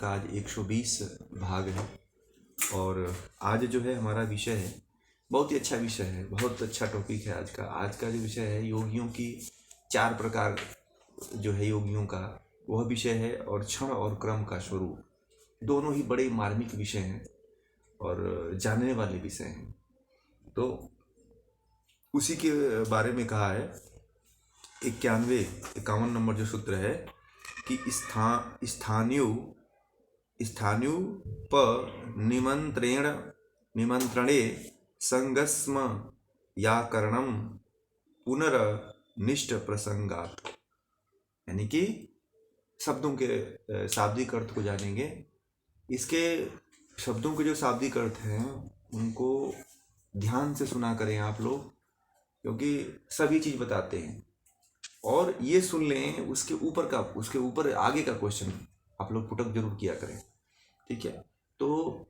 का आज 120 भाग है। और आज जो है हमारा विषय है, बहुत ही अच्छा विषय है, बहुत अच्छा टॉपिक है आज का। आज का जो विषय है योगियों की 4 प्रकार जो है योगियों का, वह विषय है। और क्षण और क्रम का स्वरूप, दोनों ही बड़े मार्मिक विषय हैं और जानने वाले विषय हैं। तो उसी के बारे में कहा है 51 नंबर जो सूत्र है कि स्थान्युप निमंत्रणे संगस्म या करणम पुनरनिष्ट प्रसंगात। यानी कि शब्दों के शाब्दिक अर्थ को जानेंगे। इसके शब्दों के जो शाब्दिक अर्थ हैं उनको ध्यान से सुना करें आप लोग, क्योंकि सभी चीज़ बताते हैं। और ये सुन लें, उसके ऊपर आगे का क्वेश्चन आप लोग पुटअप जरूर किया करें, ठीक है। तो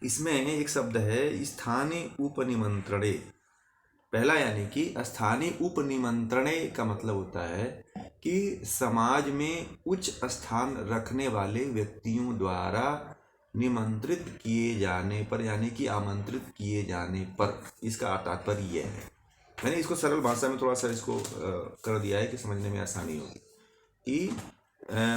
इसमें एक शब्द है स्थानीय उपनिमंत्रणे। पहला यानी कि स्थानीय उपनिमंत्रणे का मतलब होता है कि समाज में उच्च स्थान रखने वाले व्यक्तियों द्वारा निमंत्रित किए जाने पर, यानी कि आमंत्रित किए जाने पर। इसका तात्पर्य यह है, मैंने इसको सरल भाषा में थोड़ा सा इसको कर दिया है कि समझने में आसानी हो, कि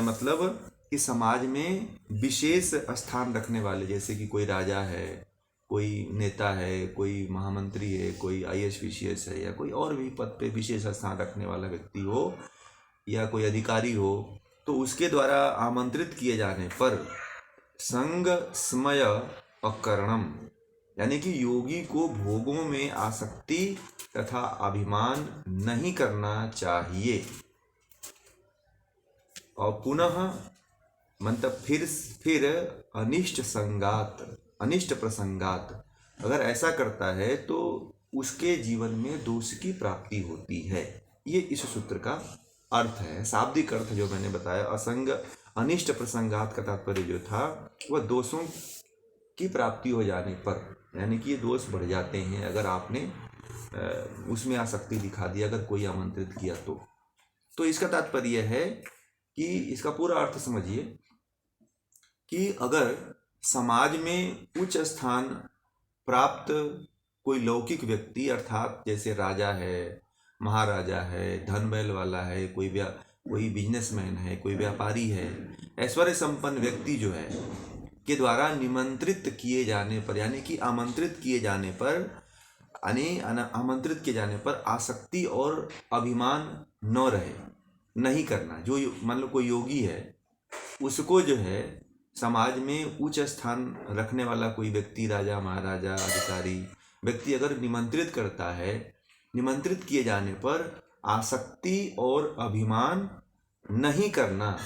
मतलब कि समाज में विशेष स्थान रखने वाले, जैसे कि कोई राजा है, कोई नेता है, कोई महामंत्री है, कोई IAS PCS है, या कोई और भी पद पे विशेष स्थान रखने वाला व्यक्ति हो या कोई अधिकारी हो, तो उसके द्वारा आमंत्रित किए जाने पर संग स्मय अकरणम, यानी कि योगी को भोगों में आसक्ति तथा अभिमान नहीं करना चाहिए। और पुनः मतलब फिर अनिष्ट प्रसंगात, अगर ऐसा करता है तो उसके जीवन में दोष की प्राप्ति होती है। ये इस सूत्र का अर्थ है, शाब्दिक अर्थ जो मैंने बताया। अनिष्ट प्रसंगात का तात्पर्य जो था वह दोषों की प्राप्ति हो जाने पर, यानी कि ये दोष बढ़ जाते हैं अगर आपने उसमें आसक्ति दिखा दी, अगर कोई आमंत्रित किया तो इसका तात्पर्य है कि इसका पूरा अर्थ समझिए कि अगर समाज में उच्च स्थान प्राप्त कोई लौकिक व्यक्ति, अर्थात जैसे राजा है, महाराजा है, धन बैल वाला है, कोई बिजनेसमैन है, कोई व्यापारी है, ऐश्वर्य संपन्न व्यक्ति जो है के द्वारा निमंत्रित किए जाने पर, यानी कि आमंत्रित किए जाने पर आसक्ति और अभिमान न रहे, नहीं करना। जो मान लो कोई योगी है, उसको जो है समाज में उच्च स्थान रखने वाला कोई व्यक्ति, राजा, महाराजा, अधिकारी व्यक्ति अगर निमंत्रित करता है, निमंत्रित किए जाने पर आसक्ति और अभिमान नहीं करना,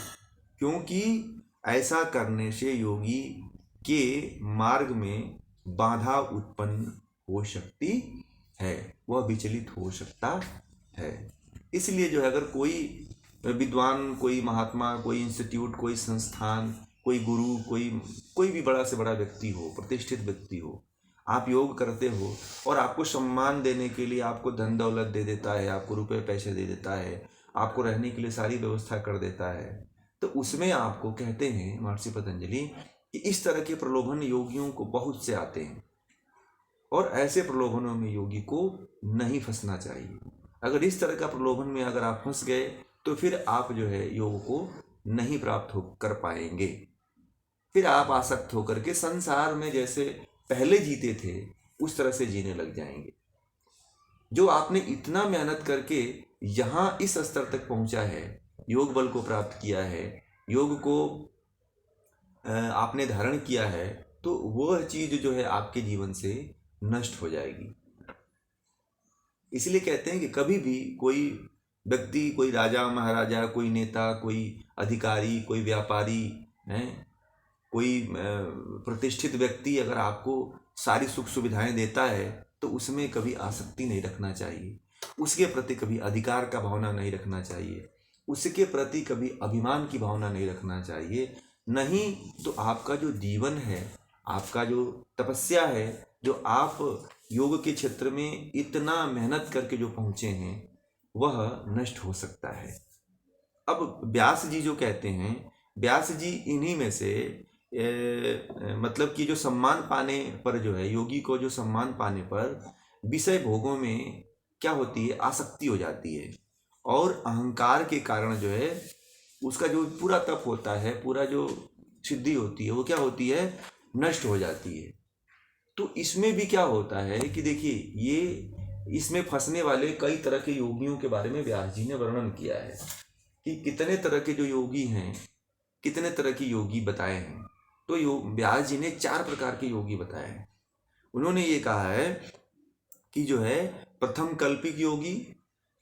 क्योंकि ऐसा करने से योगी के मार्ग में बाधा उत्पन्न हो सकती है, वह विचलित हो सकता है। इसलिए जो है अगर कोई विद्वान, कोई महात्मा, कोई इंस्टीट्यूट, कोई संस्थान, कोई गुरु, कोई भी बड़ा से बड़ा व्यक्ति हो, प्रतिष्ठित व्यक्ति हो, आप योग करते हो और आपको सम्मान देने के लिए आपको धन दौलत दे देता है, आपको रुपए पैसे दे देता है, आपको रहने के लिए सारी व्यवस्था कर देता है, तो उसमें आपको कहते हैं महर्षि पतंजलि कि इस तरह के प्रलोभन योगियों को बहुत से आते हैं और ऐसे प्रलोभनों में योगी को नहीं फंसना चाहिए। अगर इस तरह का प्रलोभन में अगर आप फंस गए तो फिर आप जो है योग को नहीं प्राप्त कर पाएंगे। फिर आप आसक्त होकर के संसार में जैसे पहले जीते थे उस तरह से जीने लग जाएंगे। जो आपने इतना मेहनत करके यहाँ इस स्तर तक पहुंचा है, योग बल को प्राप्त किया है, योग को आपने धारण किया है, तो वह चीज जो है आपके जीवन से नष्ट हो जाएगी। इसलिए कहते हैं कि कभी भी कोई व्यक्ति, कोई राजा महाराजा, कोई नेता, कोई अधिकारी, कोई व्यापारी है, कोई प्रतिष्ठित व्यक्ति अगर आपको सारी सुख सुविधाएं देता है तो उसमें कभी आसक्ति नहीं रखना चाहिए, उसके प्रति कभी अधिकार का भावना नहीं रखना चाहिए, उसके प्रति कभी अभिमान की भावना नहीं रखना चाहिए। नहीं तो आपका जो जीवन है, आपका जो तपस्या है, जो आप योग के क्षेत्र में इतना मेहनत करके जो पहुँचे हैं, वह नष्ट हो सकता है। अब व्यास जी जो कहते हैं, व्यास जी इन्हीं में से मतलब कि जो सम्मान पाने पर जो है, योगी को जो सम्मान पाने पर विषय भोगों में क्या होती है, आसक्ति हो जाती है, और अहंकार के कारण जो है उसका जो पूरा तप होता है, पूरा जो सिद्धि होती है, वो क्या होती है, नष्ट हो जाती है। तो इसमें भी क्या होता है कि देखिए, ये इसमें फंसने वाले कई तरह के योगियों के बारे में व्यास जी ने वर्णन किया है कि कितने तरह के जो योगी हैं, कितने तरह के योगी बताए हैं। तो व्यास जी ने 4 प्रकार के योगी बताए हैं। उन्होंने ये कहा है कि जो है प्रथम कल्पिक योगी,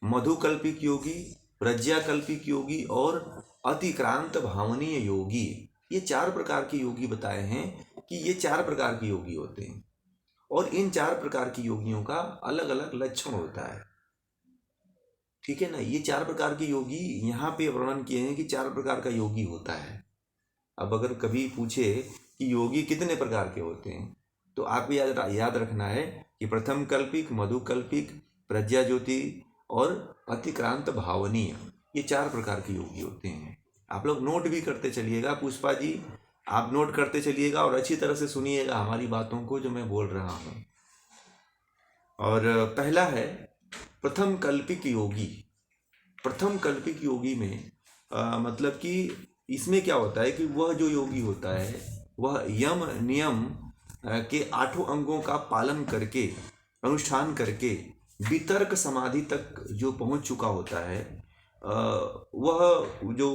मधुकल्पिक योगी, प्रज्ञाकल्पिक योगी और अतिक्रांत भावनीय योगी, ये 4 प्रकार के योगी बताए हैं कि ये 4 प्रकार के योगी होते हैं, और इन 4 प्रकार के योगियों का अलग अलग लक्षण होता है। ठीक है ना। ये 4 प्रकार के योगी यहाँ पे वर्णन किए हैं कि 4 प्रकार का योगी होता है। अब अगर कभी पूछे कि योगी कितने प्रकार के होते हैं, तो आपको याद रखना है कि प्रथम कल्पिक, मधुकल्पिक, प्रज्ञा ज्योति और अतिक्रांत भावनीय, ये 4 प्रकार के योगी होते हैं। आप लोग नोट भी करते चलिएगा, पुष्पा जी आप नोट करते चलिएगा और अच्छी तरह से सुनिएगा हमारी बातों को जो मैं बोल रहा हूँ। और पहला है प्रथम कल्पिक योगी। प्रथम कल्पिक योगी में मतलब कि इसमें क्या होता है कि वह जो योगी होता है वह यम नियम के 8 अंगों का पालन करके, अनुष्ठान करके वितर्क समाधि तक जो पहुंच चुका होता है, वह जो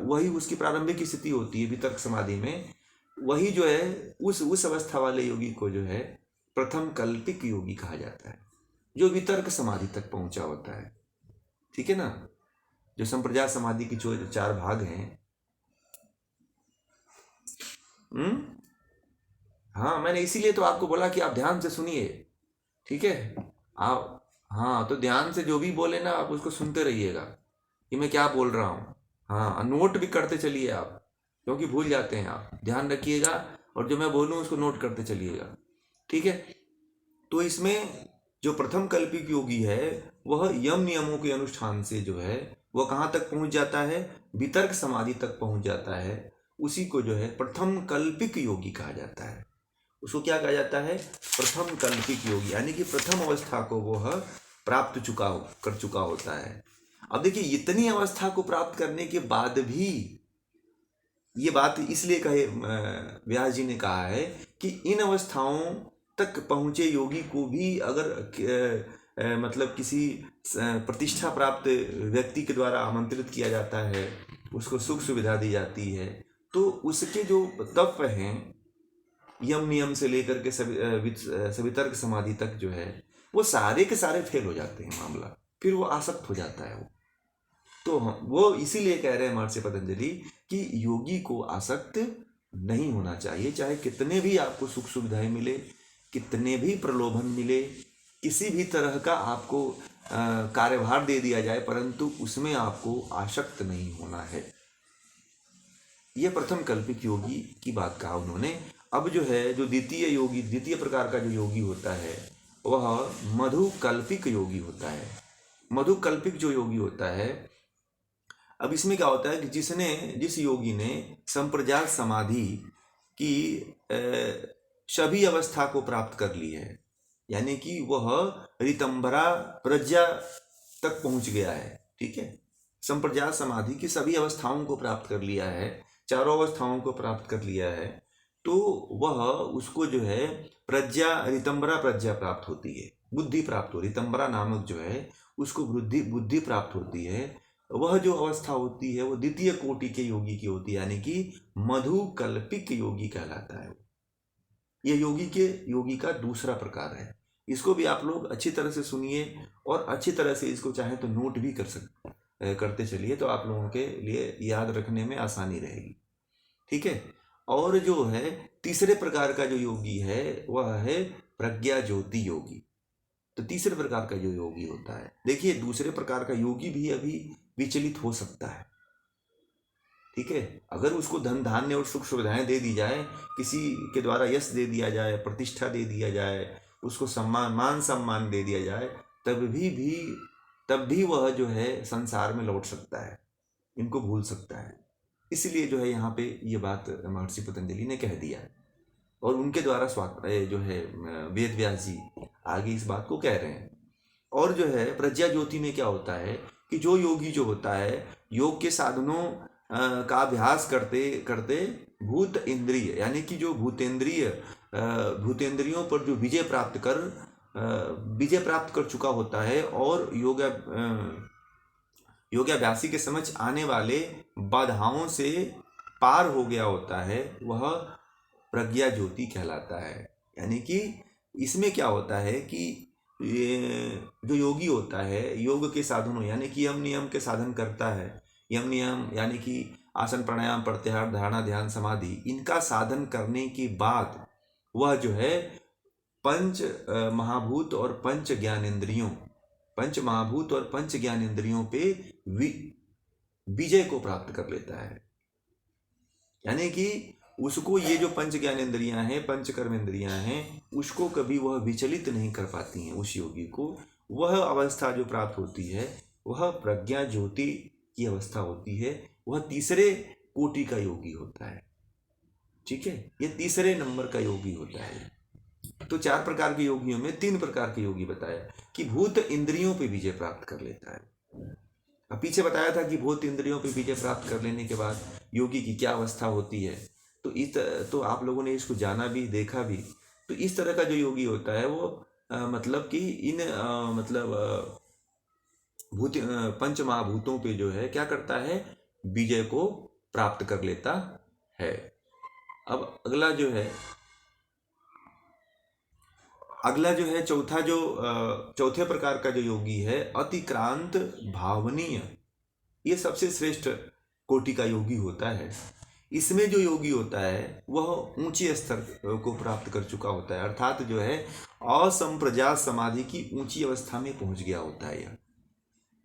वही उसकी प्रारंभिक स्थिति होती है वितर्क समाधि में, वही जो है उस अवस्था वाले योगी को जो है प्रथम कल्पिक योगी कहा जाता है, जो वितर्क समाधि तक पहुंचा होता है। ठीक है ना। जो संप्रजात समाधि की जो 4 भाग हैं, हाँ, मैंने इसीलिए तो आपको बोला कि आप ध्यान से सुनिए। ठीक है। आप, हाँ, तो ध्यान से जो भी बोले ना आप उसको सुनते रहिएगा कि मैं क्या बोल रहा हूँ। हाँ, नोट भी करते चलिए आप, क्योंकि भूल जाते हैं आप। ध्यान रखिएगा और जो मैं बोलूँ उसको नोट करते चलिएगा। ठीक है। तो इसमें जो प्रथम कल्पिक योगी है वह यम नियमों के अनुष्ठान से जो है वह कहाँ तक पहुँच जाता है, वितर्क समाधि तक पहुँच जाता है। उसी को जो है प्रथम कल्पिक योगी कहा जाता है। उसको क्या कहा जाता है, प्रथम कल्पिक योगी, यानी कि प्रथम अवस्था को वह प्राप्त कर चुका होता है। अब देखिए, इतनी अवस्था को प्राप्त करने के बाद भी, ये बात इसलिए कहे व्यास जी ने कहा है कि इन अवस्थाओं तक पहुँचे योगी को भी अगर मतलब किसी प्रतिष्ठा प्राप्त व्यक्ति के द्वारा आमंत्रित किया जाता है, उसको सुख सुविधा दी जाती है, तो उसके जो तप हैं यम नियम से लेकर के सवितर्क समाधि तक जो है वो सारे के सारे फेल हो जाते हैं मामला, फिर वो आसक्त हो जाता है वो। तो वो इसीलिए कह रहे हैं महर्षि पतंजलि कि योगी को आसक्त नहीं होना चाहिए, चाहे कितने भी आपको सुख सुविधाएं मिले, कितने भी प्रलोभन मिले, किसी भी तरह का आपको कार्यभार दे दिया जाए, परंतु उसमें आपको आसक्त नहीं होना है। ये प्रथम कल्पिक योगी की बात कहा उन्होंने। अब जो है जो द्वितीय प्रकार का जो योगी होता है वह मधुकल्पिक योगी होता है। मधुकल्पिक जो योगी होता है, अब इसमें क्या होता है कि जिस योगी ने संप्रजात समाधि की सभी अवस्था को प्राप्त कर ली है, यानी कि वह ऋतंभरा प्रज्ञा तक पहुंच गया है। ठीक है। संप्रजात समाधि की सभी अवस्थाओं को प्राप्त कर लिया है, 4 अवस्थाओं को प्राप्त कर लिया है, तो वह उसको जो है ऋतंभरा प्रज्ञा प्राप्त होती है, बुद्धि प्राप्त हो, ऋतंभरा नामक जो है उसको बुद्धि प्राप्त होती है। वह जो अवस्था होती है वो द्वितीय कोटि के योगी की होती है, यानी कि मधुकल्पिक योगी कहलाता है। यह योगी का दूसरा प्रकार है। इसको भी आप लोग अच्छी तरह से सुनिए और अच्छी तरह से इसको चाहे तो नोट भी करते चलिए, तो आप लोगों के लिए याद रखने में आसानी रहेगी। ठीक है। और जो है तीसरे प्रकार का जो योगी है वह है प्रज्ञा ज्योति योगी। तो तीसरे प्रकार का जो योगी होता है, देखिए दूसरे प्रकार का योगी भी अभी विचलित हो सकता है। ठीक है। अगर उसको धन धान्य और सुख सुविधाएं दे दी जाए, किसी के द्वारा यश दे दिया जाए, प्रतिष्ठा दे दिया जाए, उसको मान सम्मान दे दिया जाए, तब भी वह जो है संसार में लौट सकता है, इनको भूल सकता है। इसलिए जो है यहाँ पे ये बात महर्षि पतंजलि ने कह दिया और उनके द्वारा जो है वेद व्यास जी आगे इस बात को कह रहे हैं। और जो है प्रज्ञा ज्योति में क्या होता है कि जो योगी जो होता है योग के साधनों का अभ्यास करते करते भूत इंद्रिय यानी कि जो भूतेंद्रियों पर जो विजय प्राप्त कर चुका होता है और योगाभ्यासी के समझ आने वाले बाधाओं से पार हो गया होता है, वह प्रज्ञा ज्योति कहलाता है। यानी कि इसमें क्या होता है कि ये जो योगी होता है योग के साधनों यानी कि यम नियम के साधन करता है। यम नियम यानी कि आसन प्राणायाम प्रत्याहार धारणा ध्यान समाधि इनका साधन करने के बाद वह जो है पंच महाभूत और पंच ज्ञानेंद्रियों पे विजय को प्राप्त कर लेता है। यानी कि उसको ये जो पंच ज्ञानेंद्रियां हैं पंच कर्मेंद्रियां हैं उसको कभी वह विचलित नहीं कर पाती हैं। उस योगी को वह अवस्था जो प्राप्त होती है वह प्रज्ञा ज्योति की अवस्था होती है। वह तीसरे कोटि का योगी होता है। ठीक है, ये तीसरे नंबर का योगी होता है। तो 4 प्रकार के योगियों में 3 प्रकार के योगी बताया कि भूत इंद्रियों पे विजय प्राप्त कर लेता है। अब पीछे बताया था कि भूत इंद्रियों पे विजय प्राप्त कर लेने के बाद योगी की क्या अवस्था होती है। तो आप लोगों ने इसको जाना भी देखा भी। तो इस तरह का जो योगी होता है वो मतलब कि इन पंच महाभूतों पे जो है क्या करता है विजय को प्राप्त कर लेता है। अब अगला जो है चौथे प्रकार का जो योगी है अतिक्रांत भावनीय। ये सबसे श्रेष्ठ कोटि का योगी होता है। इसमें जो योगी होता है वह ऊंचे स्तर को प्राप्त कर चुका होता है, अर्थात जो है असंप्रजात समाधि की ऊंची अवस्था में पहुंच गया होता है। यह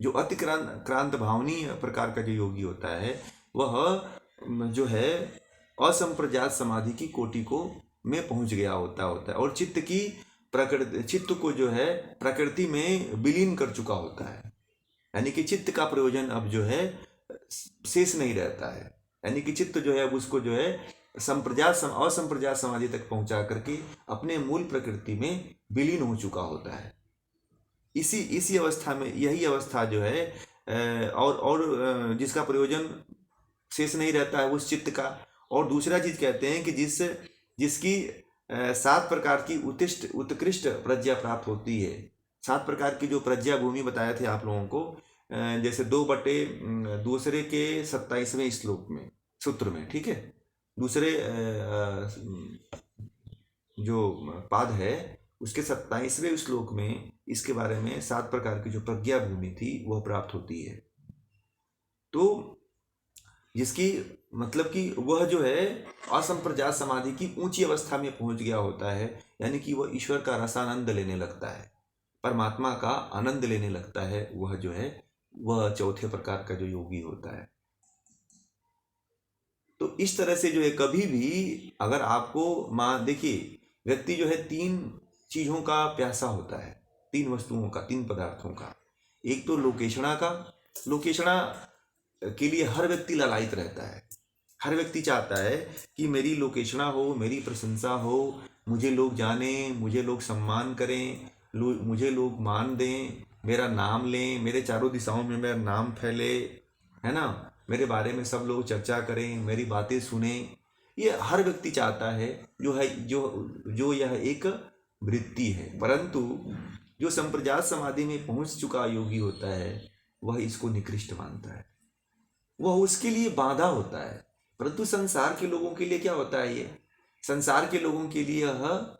जो अतिक्रांत भावनीय प्रकार का जो योगी होता है वह जो है असंप्रजात समाधि की कोटि को में पहुंच गया होता है और चित्त को जो है प्रकृति में विलीन कर चुका होता है। यानी कि चित्त का प्रयोजन अब जो है शेष नहीं रहता है। यानी कि चित्त जो है अब उसको जो है असंप्रजात समाधि तक पहुंचा करके अपने मूल प्रकृति में विलीन हो चुका होता है। इसी अवस्था में यही अवस्था जो है और जिसका प्रयोजन शेष नहीं रहता है उस चित्त का। और दूसरा चीज कहते हैं कि जिसकी 7 प्रकार की उत्कृष्ट प्रज्ञा प्राप्त होती है। 7 प्रकार की जो प्रज्ञा भूमि बताए थे आप लोगों को, जैसे 2/2 के 27वें श्लोक में सूत्र में, ठीक है, दूसरे जो पाद है उसके 27वें श्लोक में इसके बारे में 7 प्रकार की जो प्रज्ञा भूमि थी वह प्राप्त होती है। तो जिसकी मतलब कि वह जो है असंप्रजात समाधि की ऊंची अवस्था में पहुंच गया होता है। यानी कि वह ईश्वर का रसानंद लेने लगता है, परमात्मा का आनंद लेने लगता है। वह जो है वह चौथे प्रकार का जो योगी होता है। तो इस तरह से जो है कभी भी अगर आपको देखिए व्यक्ति जो है 3 चीजों का प्यासा होता है, 3 वस्तुओं का, 3 पदार्थों का। एक तो लोकेशणा के लिए हर व्यक्ति लालायित रहता है। हर व्यक्ति चाहता है कि मेरी लोकेशणा हो, मेरी प्रशंसा हो, मुझे लोग जाने, मुझे लोग सम्मान करें, मुझे लोग मान दें, मेरा नाम लें, मेरे चारों दिशाओं में मेरा नाम फैले, है ना, मेरे बारे में सब लोग चर्चा करें, मेरी बातें सुने। ये हर व्यक्ति चाहता है जो यह एक वृत्ति है। परंतु जो संप्रजात समाधि में पहुंच चुका योगी होता है वह इसको निकृष्ट मानता है, वह उसके लिए बाधा होता है। परंतु संसार के लोगों के लिए क्या होता है, ये संसार के लोगों के लिए यह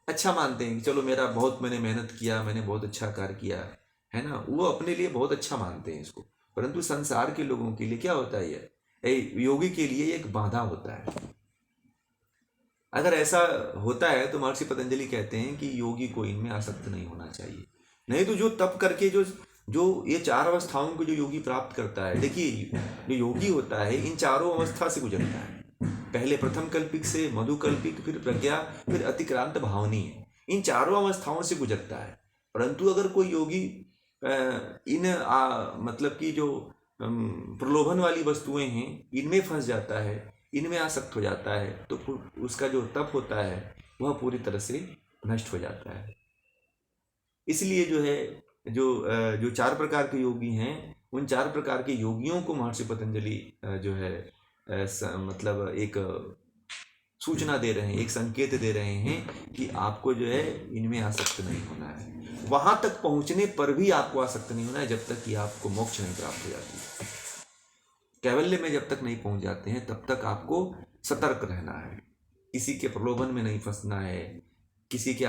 अच्छा मानते हैं कि चलो मैंने मेहनत किया, मैंने बहुत अच्छा कार्य किया, है ना, वो अपने लिए बहुत अच्छा मानते हैं इसको। परंतु संसार के लोगों के लिए क्या होता है, ये योगी के लिए एक बाधा होता है। अगर ऐसा होता है तो महर्षि पतंजलि कहते हैं कि योगी को इनमें आसक्त नहीं होना चाहिए। नहीं तो जो तप करके जो ये 4 अवस्थाओं को जो योगी प्राप्त करता है, देखिए जो योगी होता है इन चारों अवस्था से गुजरता है। पहले प्रथम कल्पिक से मधुकल्पिक, फिर प्रज्ञा, फिर अतिक्रांत भावनीय, इन चारों अवस्थाओं से गुजरता है। परंतु अगर कोई योगी मतलब कि जो प्रलोभन वाली वस्तुएं हैं, इनमें फंस जाता है, इनमें आसक्त हो जाता है, तो उसका जो तप होता है वह पूरी तरह से नष्ट हो जाता है। इसलिए जो है जो 4 प्रकार के योगी हैं, उन 4 प्रकार के योगियों को महर्षि पतंजलि जो है मतलब एक सूचना दे रहे हैं, एक संकेत दे रहे हैं कि आपको जो है इनमें आसक्त नहीं होना है। वहां तक पहुंचने पर भी आपको आसक्त नहीं होना है जब तक कि आपको मोक्ष नहीं प्राप्त हो जाती। कैवल्य में जब तक नहीं पहुंच जाते हैं तब तक आपको सतर्क रहना है, किसी के प्रलोभन में नहीं फंसना है। किसी के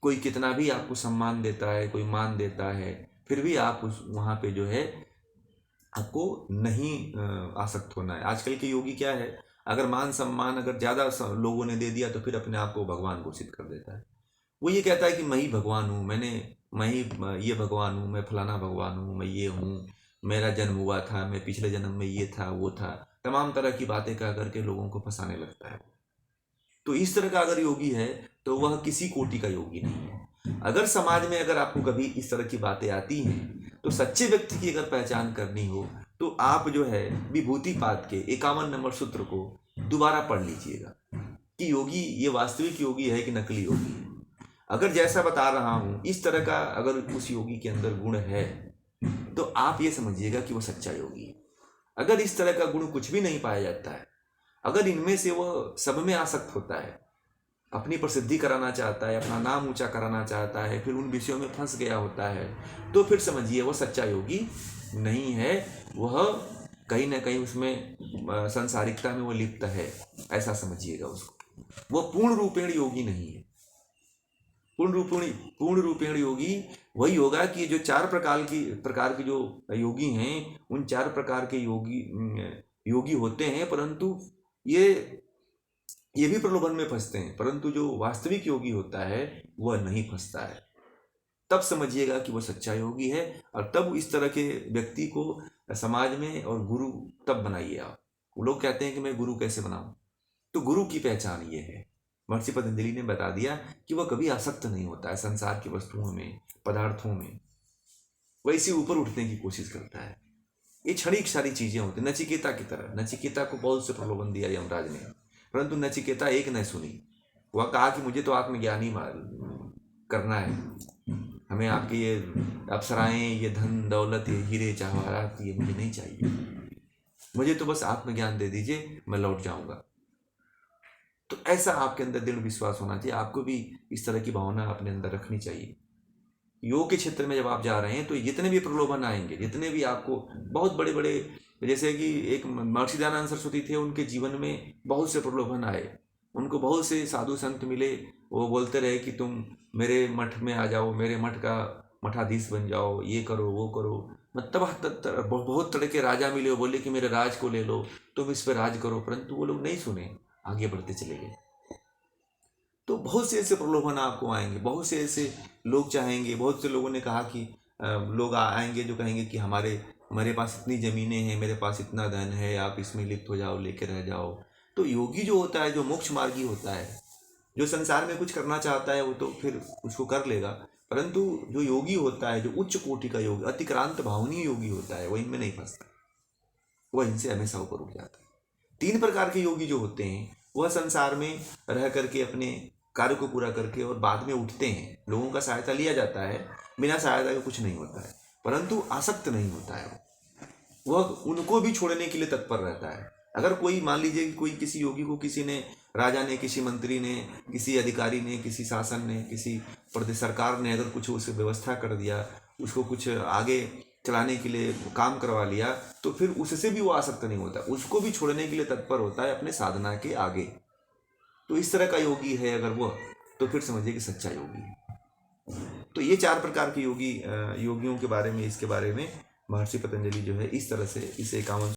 कोई कितना भी आपको सम्मान देता है, कोई मान देता है, फिर भी आप वहाँ पे जो है आपको नहीं आसक्त होना है। आजकल के योगी क्या है, अगर मान सम्मान अगर ज़्यादा लोगों ने दे दिया तो फिर अपने आप को भगवान घोषित कर देता है। वो ये कहता है कि मैं ही भगवान हूँ, मैं ही ये भगवान हूँ, मैं फलाना भगवान हूँ, मैं ये हूँ, मेरा जन्म हुआ था, मैं पिछले जन्म में ये था वो था, तमाम तरह की बातें कह करके लोगों को फंसाने लगता है। तो इस तरह का अगर योगी है तो वह किसी कोटि का योगी नहीं है। अगर समाज में अगर आपको कभी इस तरह की बातें आती हैं तो सच्चे व्यक्ति की अगर पहचान करनी हो तो आप जो है विभूतिपाद के 51 नंबर सूत्र को दोबारा पढ़ लीजिएगा कि योगी ये वास्तविक योगी है कि नकली योगी है। अगर जैसा बता रहा हूँ इस तरह का अगर उस योगी के अंदर गुण है तो आप ये समझिएगा कि वो सच्चा योगी है। अगर इस तरह का गुण कुछ भी नहीं पाया जाता है, अगर इनमें से वह सब में आसक्त होता है, अपनी प्रसिद्धि कराना चाहता है, अपना नाम ऊंचा कराना चाहता है, फिर उन विषयों में फंस गया होता है, तो फिर समझिए वह सच्चा योगी नहीं है। वह कहीं ना कहीं उसमें संसारिकता में वो लिप्त है, ऐसा समझिएगा उसको। वह पूर्ण रूपेण योगी नहीं है। पूर्ण रूपेण योगी वही होगा कि जो 4 प्रकार के जो योगी हैं, उन 4 प्रकार के योगी होते हैं, परंतु ये भी प्रलोभन में फंसते हैं, परंतु जो वास्तविक योगी होता है वह नहीं फंसता है। तब समझिएगा कि वह सच्चा योगी है। और तब इस तरह के व्यक्ति को समाज में और गुरु तब बनाइए आप। वो लोग कहते हैं कि मैं गुरु कैसे बनाऊं, तो गुरु की पहचान ये है। महर्षि पतंजलि ने बता दिया कि वह कभी आसक्त नहीं होता है संसार की वस्तुओं में, पदार्थों में, वह इसी ऊपर उठने की कोशिश करता है। ये क्षणिक सारी चीजें होती, नचिकेता की तरह। नचिकेता को बहुत से प्रलोभन दिया यमराज ने, परंतु नचिकेता एक न सुनी। वह कहा कि मुझे तो आत्मज्ञान ही करना है, हमें आपके ये अप्सराएं, ये धन दौलत, ये हीरे जवाहरात, ये मुझे नहीं चाहिए, मुझे तो बस आत्मज्ञान दे दीजिए, मैं लौट जाऊंगा। तो ऐसा आपके अंदर दृढ़ विश्वास होना चाहिए। आपको भी इस तरह की भावना अपने अंदर रखनी चाहिए। योग के क्षेत्र में जब आप जा रहे हैं तो जितने भी प्रलोभन आएंगे, जितने भी आपको बहुत बड़े बड़े, जैसे कि एक महर्षि दयानंद सरस्वती थे, उनके जीवन में बहुत से प्रलोभन आए, उनको बहुत से साधु संत मिले, वो बोलते रहे कि तुम मेरे मठ में आ जाओ, मेरे मठ का मठाधीश बन जाओ, ये करो वो करो। मतलब बहुत तरह के राजा मिले, वो बोले कि मेरे राज को ले लो, तुम इस पर राज करो, परंतु वो लोग नहीं सुने, आगे बढ़ते चले गए। तो बहुत से ऐसे प्रलोभन आपको आएंगे, बहुत से ऐसे लोग चाहेंगे। बहुत से लोगों ने कहा कि लोग आएंगे जो कहेंगे कि मेरे पास इतनी ज़मीनें हैं, मेरे पास इतना धन है, आप इसमें लिप्त हो जाओ, लेके रह जाओ। तो योगी जो होता है, जो मोक्ष मार्गी होता है, जो संसार में कुछ करना चाहता है, वो तो फिर उसको कर लेगा, परंतु जो योगी होता है, जो उच्च कोटि का योगी, अतिक्रांत भावनीय योगी होता है, वह इनमें नहीं फंसता, वह इनसे हमेशा ऊपर उठ जाता है। 3 प्रकार के योगी जो होते हैं वह संसार में रह करके अपने कार्य को पूरा करके और बाद में उठते हैं। लोगों का सहायता लिया जाता है, बिना सहायता के कुछ नहीं होता है, परंतु आसक्त नहीं होता है। वह उनको भी छोड़ने के लिए तत्पर रहता है। अगर कोई मान लीजिए कि कोई किसी योगी को किसी ने, राजा ने, किसी मंत्री ने, किसी अधिकारी ने, किसी शासन ने, किसी प्रदेश सरकार ने अगर कुछ उसे व्यवस्था कर दिया, उसको कुछ आगे चलाने के लिए काम करवा लिया, तो फिर उससे भी वो आसक्त नहीं होता, उसको भी छोड़ने के लिए तत्पर होता है अपने साधना के आगे। तो इस तरह का योगी है अगर वो, तो फिर समझिए कि सच्चा योगी है। तो ये 4 प्रकार के योगियों के बारे में, इसके बारे में महर्षि पतंजलि जो है इस तरह से इस 51